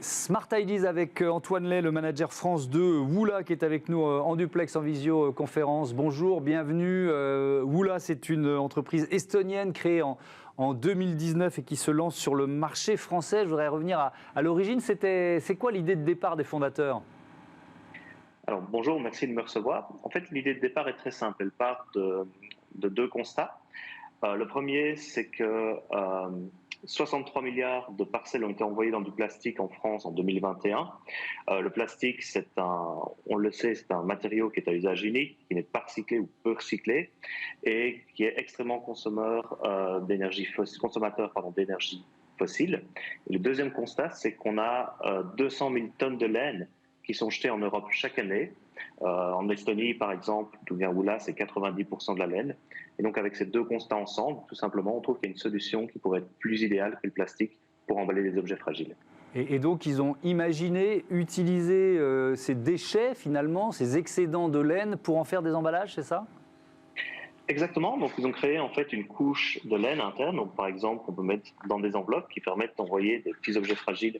Smart Ideas avec Antoine Lay, le manager France de Woola, qui est avec nous en duplex, en visioconférence. Bonjour, bienvenue. Woola, c'est une entreprise estonienne créée en 2019 et qui se lance sur le marché français. Je voudrais revenir à l'origine. C'est quoi l'idée de départ des fondateurs ? Alors bonjour, merci de me recevoir. En fait, l'idée de départ est très simple. Elle part de deux constats. Le premier, c'est que 63 milliards de parcelles ont été envoyées dans du plastique en France en 2021. Le plastique, on le sait, c'est un matériau qui est à usage unique, qui n'est pas recyclé ou peu recyclé, et qui est extrêmement consommateur d'énergie fossile. Et le deuxième constat, c'est qu'on a 200 000 tonnes de laine qui sont jetées en Europe chaque année. En Estonie, par exemple, d'où vient Woola, c'est 90% de la laine. Et donc, avec ces deux constats ensemble, tout simplement, on trouve qu'il y a une solution qui pourrait être plus idéale que le plastique pour emballer des objets fragiles. Et donc, ils ont imaginé utiliser ces déchets, finalement, ces excédents de laine, pour en faire des emballages, c'est ça ? Exactement. Donc, ils ont créé en fait une couche de laine interne. Donc, par exemple, on peut mettre dans des enveloppes qui permettent d'envoyer des petits objets fragiles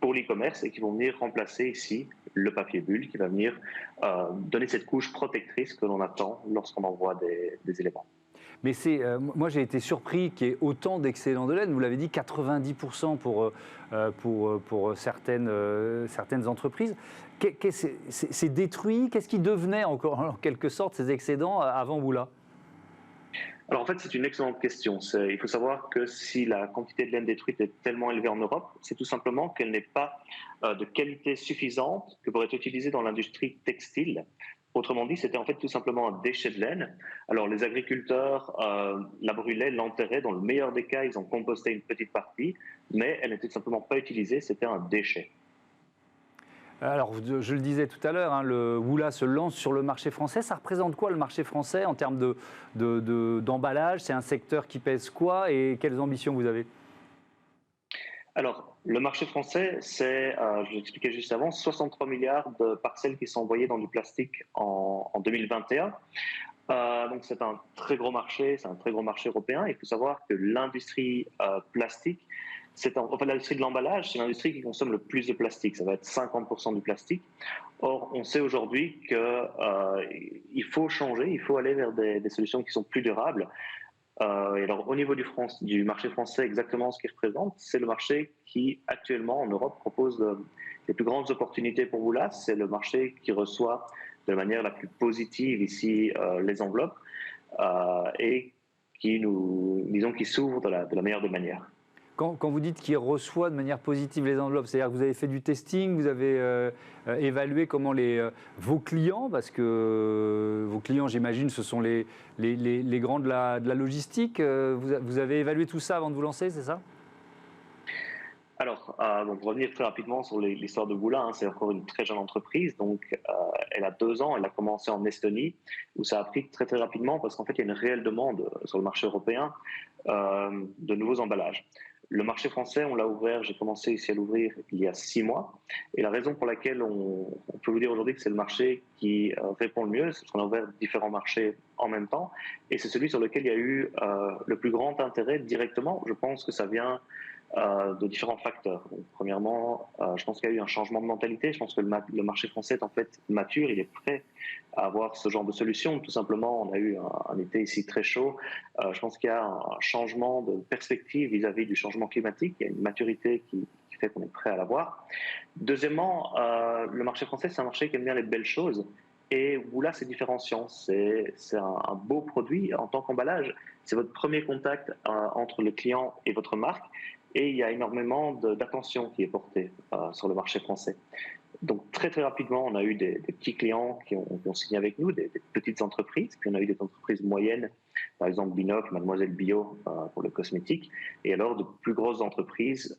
pour l'e-commerce et qui vont venir remplacer ici le papier bulle, qui va venir donner cette couche protectrice que l'on attend lorsqu'on envoie des éléments. Mais moi j'ai été surpris qu'il y ait autant d'excédents de laine. Vous l'avez dit, 90% pour certaines entreprises. C'est détruit. Qu'est-ce qui devenait encore en quelque sorte ces excédents avant Woola ? Alors en fait, c'est une excellente question. Il faut savoir que si la quantité de laine détruite est tellement élevée en Europe, c'est tout simplement qu'elle n'est pas de qualité suffisante que pour être utilisée dans l'industrie textile. Autrement dit, c'était en fait tout simplement un déchet de laine. Alors les agriculteurs la brûlaient, l'enterraient. Dans le meilleur des cas, ils ont composté une petite partie, mais elle n'était tout simplement pas utilisée, c'était un déchet. Alors, je le disais tout à l'heure, le Woola se lance sur le marché français. Ça représente quoi le marché français en termes d'emballage ? C'est un secteur qui pèse quoi et quelles ambitions vous avez ? Alors, le marché français, c'est, je l'expliquais juste avant, 63 milliards de parcelles qui sont envoyées dans du plastique en 2021. Donc, c'est un très gros marché, c'est un très gros marché européen. Il faut savoir que l'industrie plastique, l'industrie de l'emballage, c'est l'industrie qui consomme le plus de plastique. Ça va être 50% du plastique. Or, on sait aujourd'hui qu'il faut changer, il faut aller vers des solutions qui sont plus durables. Et alors, au niveau du marché français, exactement ce qu'il représente, c'est le marché qui, actuellement, en Europe, propose les plus grandes opportunités pour Woola. C'est le marché qui reçoit de la manière la plus positive ici les enveloppes et qui qui s'ouvre de la meilleure des manières. Quand vous dites qu'il reçoit de manière positive les enveloppes, c'est-à-dire que vous avez fait du testing, vous avez évalué comment vos clients, parce que vos clients, j'imagine, ce sont les grands de la logistique, vous avez évalué tout ça avant de vous lancer, c'est ça ? Alors, pour revenir très rapidement sur l'histoire de Woola, c'est encore une très jeune entreprise, donc elle a 2 ans, elle a commencé en Estonie, où ça a pris très très rapidement parce qu'en fait il y a une réelle demande sur le marché européen de nouveaux emballages. Le marché français, on l'a ouvert, j'ai commencé ici à l'ouvrir il y a 6 mois, et la raison pour laquelle on peut vous dire aujourd'hui que c'est le marché qui répond le mieux, c'est parce qu'on a ouvert différents marchés en même temps, et c'est celui sur lequel il y a eu le plus grand intérêt directement. Je pense que ça vient de différents facteurs. Donc, premièrement, je pense qu'il y a eu un changement de mentalité. Je pense que le marché français est en fait mature, il est prêt à avoir ce genre de solution. Tout simplement, on a eu un été ici très chaud. Je pense qu'il y a un changement de perspective vis-à-vis du changement climatique. Il y a une maturité qui fait qu'on est prêt à l'avoir. Deuxièmement, le marché français, c'est un marché qui aime bien les belles choses. Et Woola, c'est différenciant. C'est un beau produit en tant qu'emballage. C'est votre premier contact entre le client et votre marque. Et il y a énormément d'attention qui est portée sur le marché français. Donc très très rapidement, on a eu des petits clients qui ont signé avec nous, des petites entreprises, puis on a eu des entreprises moyennes, par exemple Binoc, Mademoiselle Bio pour le cosmétique, et alors de plus grosses entreprises,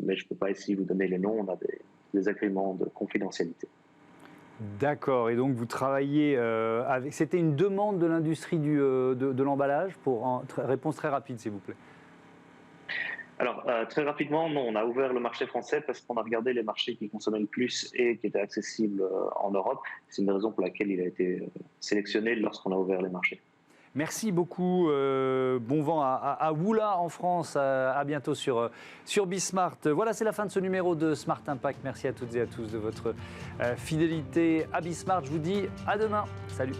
mais je ne peux pas ici vous donner les noms, on a des agréments de confidentialité. D'accord, et donc vous travaillez avec... C'était une demande de l'industrie de l'emballage pour réponse très rapide s'il vous plaît. Alors, très rapidement, non, on a ouvert le marché français parce qu'on a regardé les marchés qui consommaient le plus et qui étaient accessibles en Europe. C'est une des raisons pour laquelle il a été sélectionné lorsqu'on a ouvert les marchés. Merci beaucoup. Bon vent à Woula en France. À bientôt sur Bismart. Voilà, c'est la fin de ce numéro de Smart Impact. Merci à toutes et à tous de votre fidélité à Bismart. Je vous dis à demain. Salut.